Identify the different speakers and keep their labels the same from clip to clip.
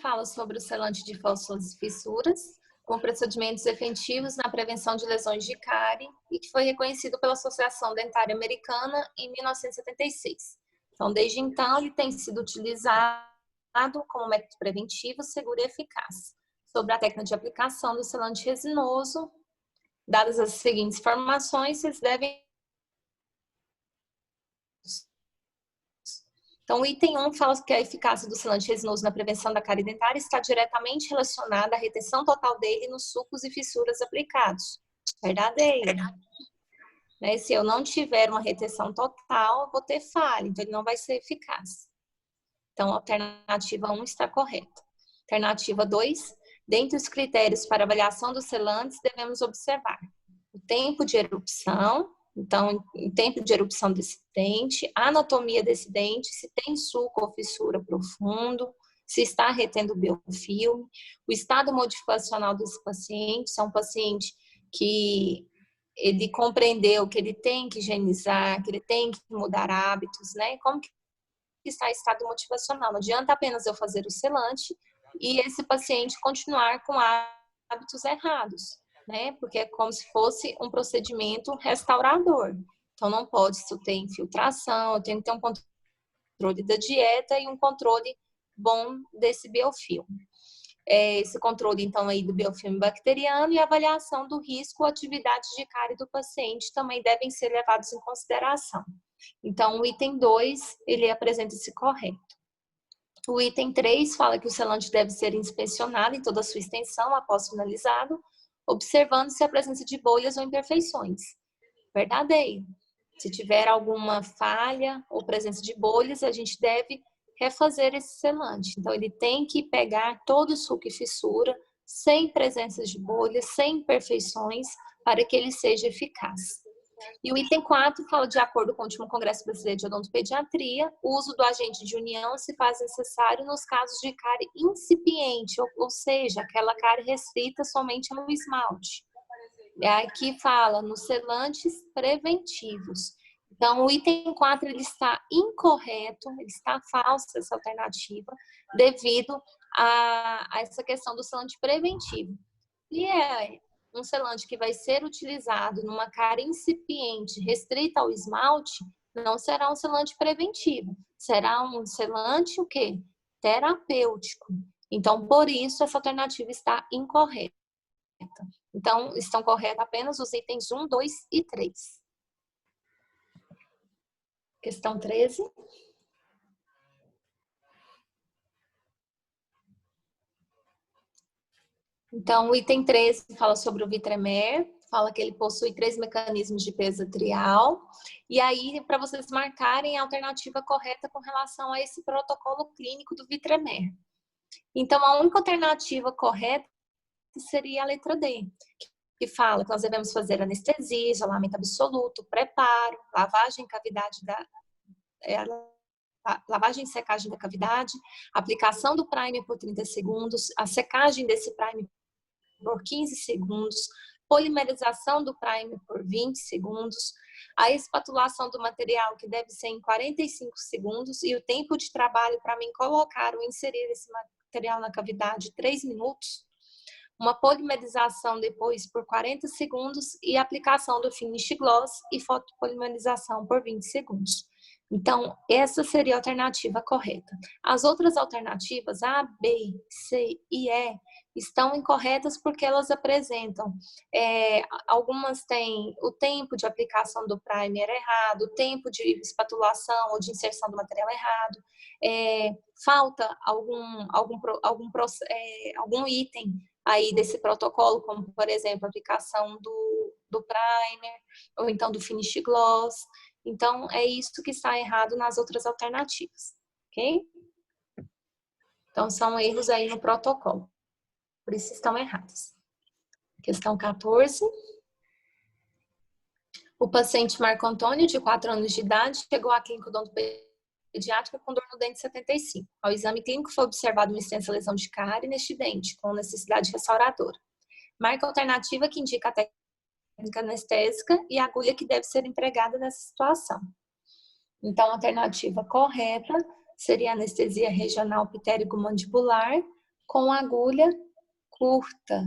Speaker 1: fala sobre o selante de fósforos e fissuras, com procedimentos efetivos na prevenção de lesões de cárie e que foi reconhecido pela Associação Dentária Americana em 1976. Então, desde então, ele tem sido utilizado como método preventivo, seguro e eficaz. Sobre a técnica de aplicação do selante resinoso, dadas as seguintes informações, vocês devem... Então, o item 1 fala que a eficácia do selante resinoso na prevenção da cárie dentária está diretamente relacionada à retenção total dele nos sulcos e fissuras aplicados. Verdadeiro. Né? Se eu não tiver uma retenção total, eu vou ter falha, então ele não vai ser eficaz. Então, a alternativa 1 está correta. Alternativa 2, dentre os critérios para avaliação dos selantes, devemos observar o tempo de erupção. Então, o tempo de erupção desse dente, a anatomia desse dente, se tem sulco ou fissura profundo, se está retendo biofilme, o estado motivacional desse paciente, se é um paciente que ele compreendeu que ele tem que higienizar, que ele tem que mudar hábitos, né? Como que está o estado motivacional? Não adianta apenas eu fazer o selante e esse paciente continuar com hábitos errados, né? Porque é como se fosse um procedimento restaurador. Então, não pode se eu ter infiltração, eu tenho que ter um controle da dieta e um controle bom desse biofilme. Esse controle, então, aí do biofilme bacteriano e a avaliação do risco ou atividade de cárie do paciente também devem ser levados em consideração. Então, o item 2, ele apresenta esse correto. O item 3 fala que o selante deve ser inspecionado em toda a sua extensão após finalizado, observando-se a presença de bolhas ou imperfeições. Verdadeiro. Se tiver alguma falha ou presença de bolhas, a gente deve refazer esse selante. Então, ele tem que pegar todo o sulco e fissura, sem presença de bolhas, sem imperfeições, para que ele seja eficaz. E o item 4 fala, de acordo com o último Congresso Brasileiro de Odontopediatria, o uso do agente de união se faz necessário nos casos de cárie incipiente, ou seja, aquela cárie restrita somente ao esmalte. Aqui fala nos selantes preventivos. Então, o item 4 ele está incorreto, ele está falso, essa alternativa, devido a essa questão do selante preventivo. E um selante que vai ser utilizado numa cárie incipiente, restrita ao esmalte, não será um selante preventivo. Será um selante o quê? Terapêutico. Então, por isso, essa alternativa está incorreta. Então, estão corretos apenas os itens 1, 2 e 3. Questão 13. Então, o item 13 fala sobre o Vitremer, fala que ele possui 3 mecanismos de peso atrial, e aí, para vocês marcarem a alternativa correta com relação a esse protocolo clínico do Vitremer. Então, a única alternativa correta seria a letra D, que fala que nós devemos fazer anestesia, isolamento absoluto, preparo, lavagem lavagem e secagem da cavidade, aplicação do primer por 30 segundos, a secagem desse primer por 15 segundos, polimerização do primer por 20 segundos, a espatulação do material, que deve ser em 45 segundos, e o tempo de trabalho para mim colocar ou inserir esse material na cavidade, 3 minutos, uma polimerização depois por 40 segundos e aplicação do finish gloss e fotopolimerização por 20 segundos. Então, essa seria a alternativa correta. As outras alternativas, A, B, C e E, estão incorretas porque elas apresentam, algumas têm o tempo de aplicação do primer errado, o tempo de espatulação ou de inserção do material errado, falta algum item aí desse protocolo, como, por exemplo, a aplicação do primer, ou então do finish gloss. Então, é isso que está errado nas outras alternativas, ok? Então, são erros aí no protocolo. Por isso estão errados. Questão 14. O paciente Marco Antônio, de 4 anos de idade, chegou à clínica odontopediátrica com dor no dente 75. Ao exame clínico foi observada uma extensa lesão de cárie neste dente, com necessidade restauradora. Marca a alternativa que indica a técnica anestésica e a agulha que deve ser empregada nessa situação. Então, a alternativa correta seria a anestesia regional pitérico-mandibular, com agulha curta,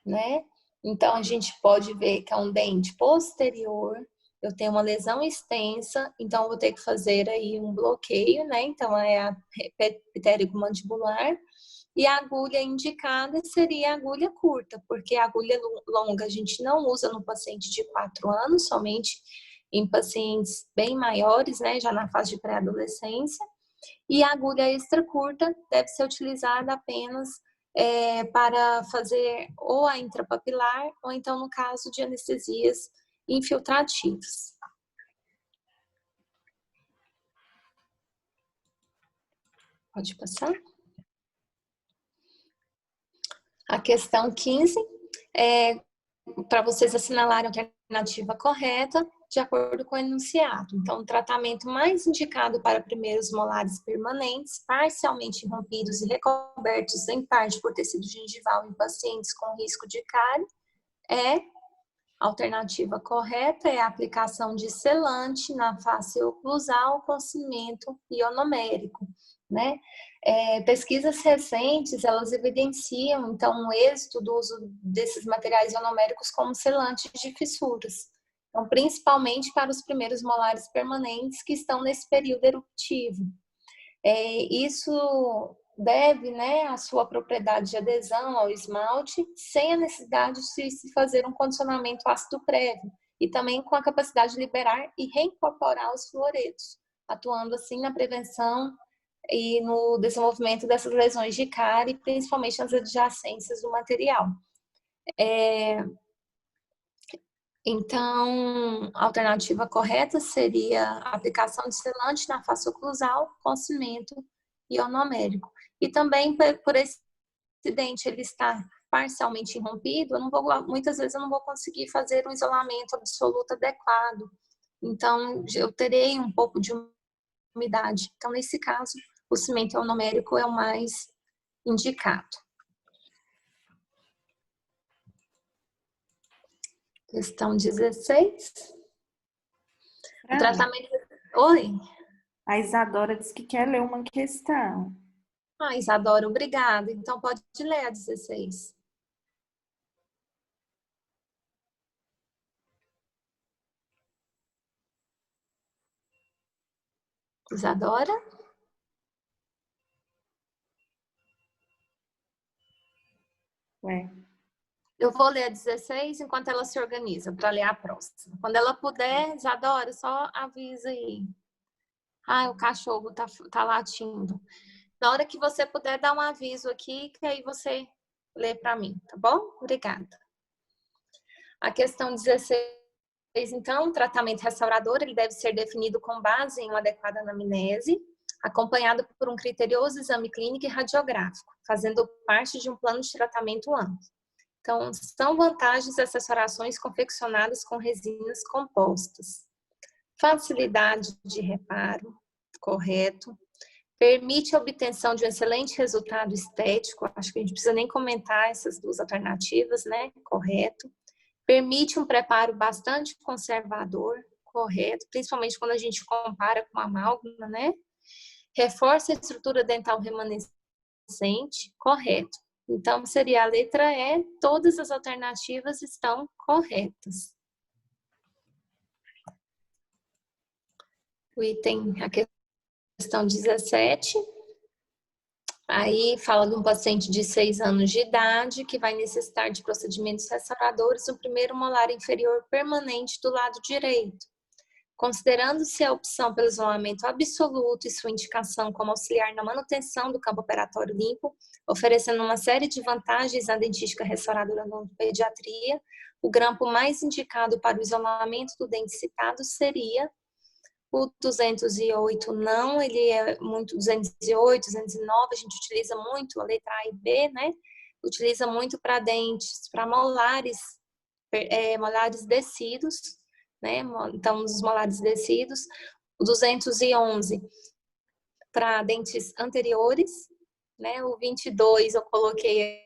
Speaker 1: né? Então, a gente pode ver que é um dente posterior, eu tenho uma lesão extensa, então eu vou ter que fazer aí um bloqueio, né? Então, é a pterigo-mandibular. E a agulha indicada seria a agulha curta, porque a agulha longa a gente não usa no paciente de 4 anos, somente em pacientes bem maiores, né? Já na fase de pré-adolescência. E a agulha extra curta deve ser utilizada apenas para fazer ou a intrapapilar, ou então no caso de anestesias infiltrativas. Pode passar? A questão 15 é para vocês assinalarem a alternativa correta de acordo com o enunciado. Então, o tratamento mais indicado para primeiros molares permanentes, parcialmente rompidos e recobertos em parte por tecido gengival em pacientes com risco de cárie, a alternativa correta é a aplicação de selante na face oclusal com cimento ionomérico, né? Pesquisas recentes, elas evidenciam, então, o êxito do uso desses materiais ionoméricos como selantes de fissuras. Então, principalmente para os primeiros molares permanentes que estão nesse período eruptivo. Isso deve, né, a sua propriedade de adesão ao esmalte, sem a necessidade de se fazer um condicionamento ácido prévio, e também com a capacidade de liberar e reincorporar os fluoretos, atuando assim na prevenção e no desenvolvimento dessas lesões de cárie, principalmente nas adjacências do material. Então, a alternativa correta seria a aplicação de selante na face oclusal com cimento ionomérico. E também por esse dente ele estar parcialmente rompido, muitas vezes eu não vou conseguir fazer um isolamento absoluto adequado. Então, eu terei um pouco de umidade. Então, nesse caso, o cimento ionomérico é o mais indicado. Questão 16. O tratamento... Oi?
Speaker 2: A Isadora disse que quer ler uma questão.
Speaker 1: Isadora, obrigada. Então, pode ler a 16. Isadora?
Speaker 2: Ué.
Speaker 1: Eu vou ler a 16 enquanto ela se organiza para ler a próxima. Quando ela puder, Isadora, só avisa aí. O cachorro tá latindo. Na hora que você puder, dar um aviso aqui, que aí você lê para mim, tá bom? Obrigada. A questão 16, então, o tratamento restaurador, ele deve ser definido com base em uma adequada anamnese, acompanhado por um criterioso exame clínico e radiográfico, fazendo parte de um plano de tratamento amplo. Então, são vantagens essas orações confeccionadas com resinas compostas. Facilidade de reparo, correto. Permite a obtenção de um excelente resultado estético, acho que a gente não precisa nem comentar essas duas alternativas, né? Correto. Permite um preparo bastante conservador, correto, principalmente quando a gente compara com a amálgama, né? Reforça a estrutura dental remanescente, correto. Então, seria a letra E, todas as alternativas estão corretas. O item, a questão 17, aí fala de um paciente de 6 anos de idade que vai necessitar de procedimentos restauradores no primeiro molar inferior permanente do lado direito. Considerando-se a opção pelo isolamento absoluto e sua indicação como auxiliar na manutenção do campo operatório limpo, oferecendo uma série de vantagens na dentística restauradora na pediatria, o grampo mais indicado para o isolamento do dente citado seria o 208 não, ele é muito 208, 209, a gente utiliza muito a letra A e B, né? Utiliza muito para dentes, para molares, molares descidos, né? Então, os molares descidos, o 211 para dentes anteriores, né? O 22 eu coloquei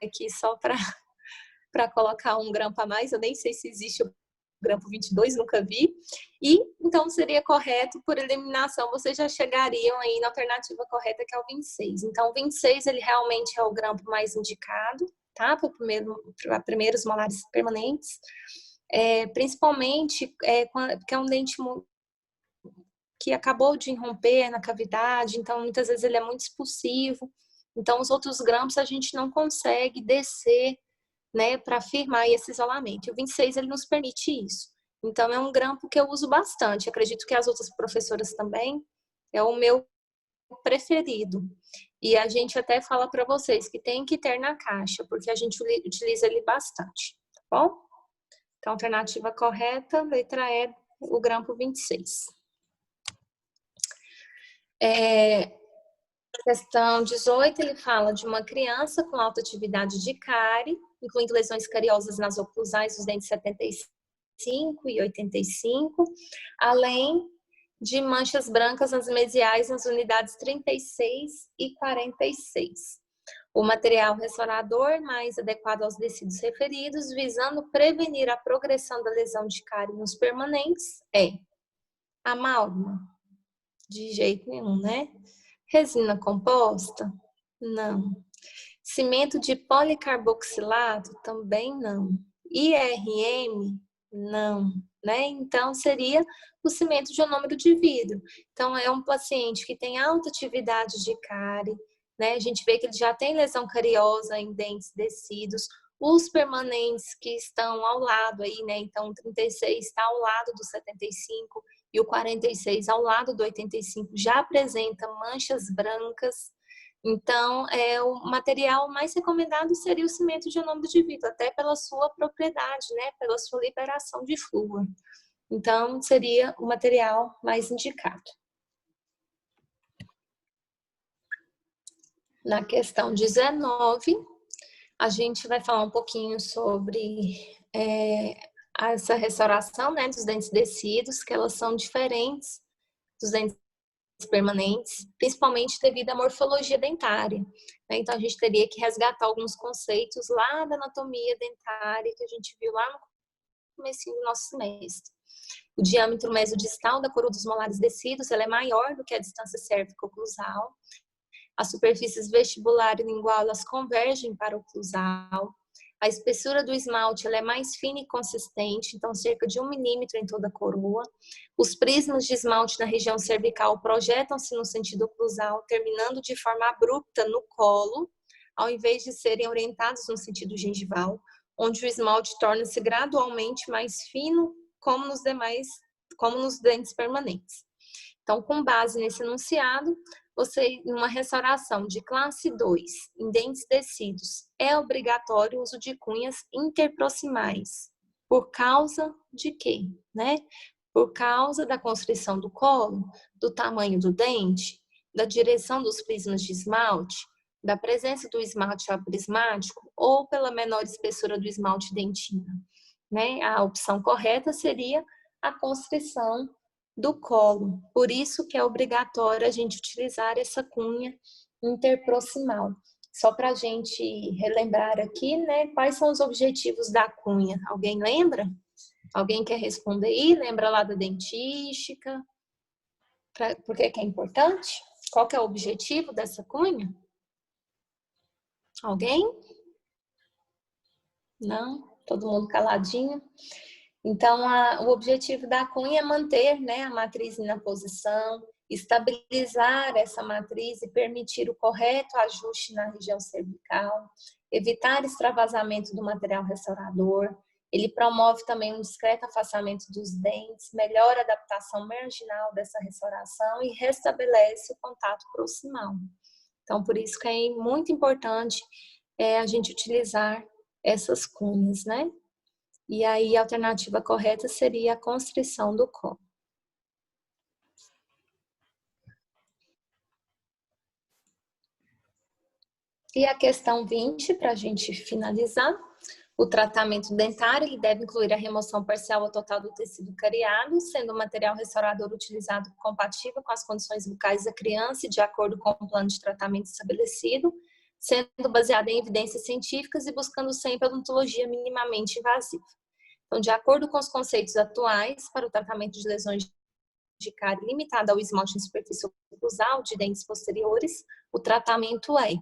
Speaker 1: aqui só para colocar um grampo a mais, eu nem sei se existe o grampo 22, nunca vi. E, então, seria correto, por eliminação, vocês já chegariam aí na alternativa correta, que é o 26. Então, o 26, ele realmente é o grampo mais indicado, tá? Para primeiros molares permanentes. Principalmente porque é um dente que acabou de irromper na cavidade, então muitas vezes ele é muito expulsivo. Então, os outros grampos a gente não consegue descer, né, para firmar esse isolamento. E o 26 ele nos permite isso. Então, é um grampo que eu uso bastante. Acredito que as outras professoras também. É o meu preferido. E a gente até fala para vocês que tem que ter na caixa, porque a gente utiliza ele bastante, tá bom? Então, alternativa correta, letra E, o grampo 26. Questão 18, ele fala de uma criança com alta atividade de cárie, incluindo lesões cariosas nasoclusais dos dentes 75 e 85, além de manchas brancas nas mesiais nas unidades 36 e 46. O material restaurador mais adequado aos tecidos referidos, visando prevenir a progressão da lesão de cárie nos permanentes, é amálgama? De jeito nenhum, né? Resina composta? Não. Cimento de policarboxilato? Também não. IRM? Não. Né? Então, seria o cimento de ionômero de vidro. Então, é um paciente que tem alta atividade de cárie, né? A gente vê que ele já tem lesão cariosa em dentes descidos. Os permanentes que estão ao lado aí, né? Então, o 36 está ao lado do 75 e o 46 ao lado do 85 já apresenta manchas brancas. Então, o material mais recomendado seria o cimento de ionômero de vidro, até pela sua propriedade, né? Pela sua liberação de flúor. Então, seria o material mais indicado. Na questão 19, a gente vai falar um pouquinho sobre essa restauração, né, dos dentes descidos, que elas são diferentes dos dentes permanentes, principalmente devido à morfologia dentária. Né? Então, a gente teria que resgatar alguns conceitos lá da anatomia dentária que a gente viu lá no começo do nosso semestre. O diâmetro mesodistal da coroa dos molares descidos ela é maior do que a distância cérvico-oclusal. As superfícies vestibular e lingual elas convergem para o oclusal. A espessura do esmalte ela é mais fina e consistente, então cerca de 1 milímetro em toda a coroa. Os prismas de esmalte na região cervical projetam-se no sentido oclusal, terminando de forma abrupta no colo, ao invés de serem orientados no sentido gengival, onde o esmalte torna-se gradualmente mais fino, como nos dentes permanentes. Então, com base nesse enunciado, numa restauração de classe 2 em dentes descidos, é obrigatório o uso de cunhas interproximais. Por causa de quê? Né? Por causa da constrição do colo, do tamanho do dente, da direção dos prismas de esmalte, da presença do esmalte aprismático ou pela menor espessura do esmalte dentina. Né? A opção correta seria a constrição do colo. Por isso que é obrigatório a gente utilizar essa cunha interproximal. Só para a gente relembrar aqui, né, quais são os objetivos da cunha? Alguém lembra? Alguém quer responder aí? Lembra lá da dentística? Por que é importante? Qual que é o objetivo dessa cunha? Alguém? Não? Todo mundo caladinho? Então, o objetivo da cunha é manter, né, a matriz na posição, estabilizar essa matriz e permitir o correto ajuste na região cervical, evitar extravasamento do material restaurador. Ele promove também um discreto afastamento dos dentes, melhora a adaptação marginal dessa restauração e restabelece o contato proximal. Então, por isso que é muito importante a gente utilizar essas cunhas, né? E aí, a alternativa correta seria a constrição do colo. E a questão 20, para a gente finalizar. O tratamento dentário ele deve incluir a remoção parcial ou total do tecido cariado, sendo o material restaurador utilizado compatível com as condições bucais da criança e de acordo com o plano de tratamento estabelecido, sendo baseado em evidências científicas e buscando sempre a odontologia minimamente invasiva. Então, de acordo com os conceitos atuais para o tratamento de lesões de cárie limitada ao esmalte em superfície oclusal de dentes posteriores, o tratamento é.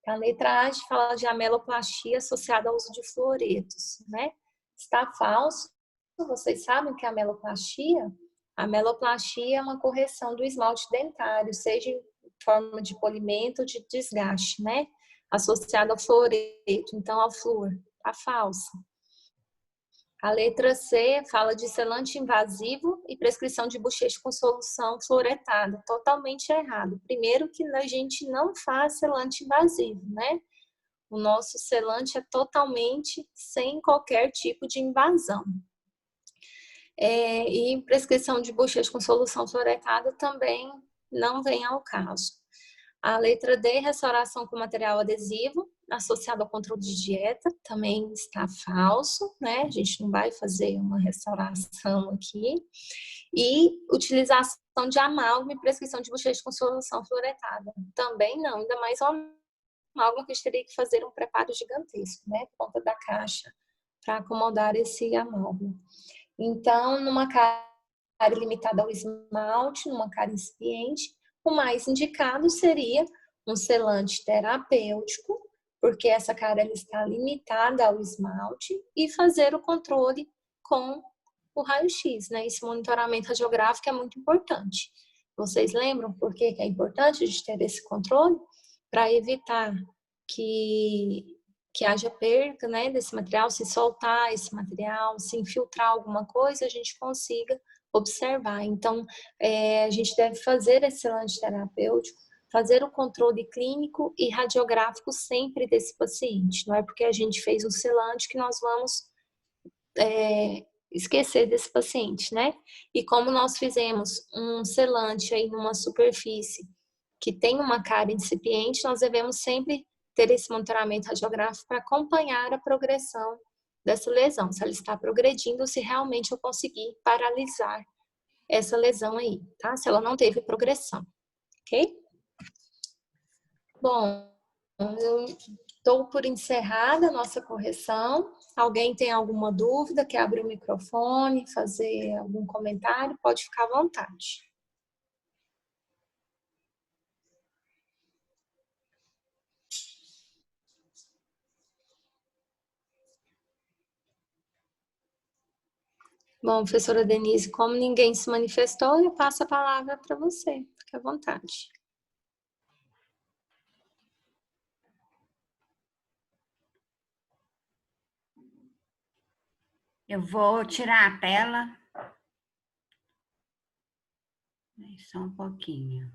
Speaker 1: A letra A fala de ameloplastia associada ao uso de fluoretos, né? Está falso. Vocês sabem que a ameloplastia é uma correção do esmalte dentário, seja em forma de polimento ou de desgaste, né? Associado ao fluoreto, então ao flúor. Está falsa. A letra C fala de selante invasivo e prescrição de bochecha com solução fluoretada. Totalmente errado. Primeiro que a gente não faz selante invasivo, né? O nosso selante é totalmente sem qualquer tipo de invasão. E prescrição de bochecha com solução fluoretada também não vem ao caso. A letra D, restauração com material adesivo, associado ao controle de dieta, também está falso, né? A gente não vai fazer uma restauração aqui. E utilização de amálgama e prescrição de bochecha com solução fluoretada, também não, ainda mais uma amálgama que a gente teria que fazer um preparo gigantesco, né? Por conta da caixa, para acomodar esse amálgama. Então, numa cárie limitada ao esmalte, numa cárie incipiente, o mais indicado seria um selante terapêutico, porque essa cárie está limitada ao esmalte, e fazer o controle com o raio-x, né? Esse monitoramento radiográfico é muito importante. Vocês lembram por que é importante a gente ter esse controle? Para evitar que haja perda, né, desse material, se soltar esse material, se infiltrar alguma coisa, a gente consiga observar. Então, a gente deve fazer esse selante terapêutico, fazer o controle clínico e radiográfico sempre desse paciente. Não é porque a gente fez o selante que nós vamos esquecer desse paciente, né? E como nós fizemos um selante aí numa superfície que tem uma cárie incipiente, nós devemos sempre ter esse monitoramento radiográfico para acompanhar a progressão dessa lesão, se ela está progredindo, se realmente eu conseguir paralisar essa lesão aí, tá? Se ela não teve progressão, ok? Bom, eu estou por encerrada a nossa correção. Alguém tem alguma dúvida, quer abrir o microfone, fazer algum comentário, pode ficar à vontade. Bom, professora Denise, como ninguém se manifestou, eu passo a palavra para você. Fique à vontade.
Speaker 3: Eu vou tirar a tela. Só um pouquinho.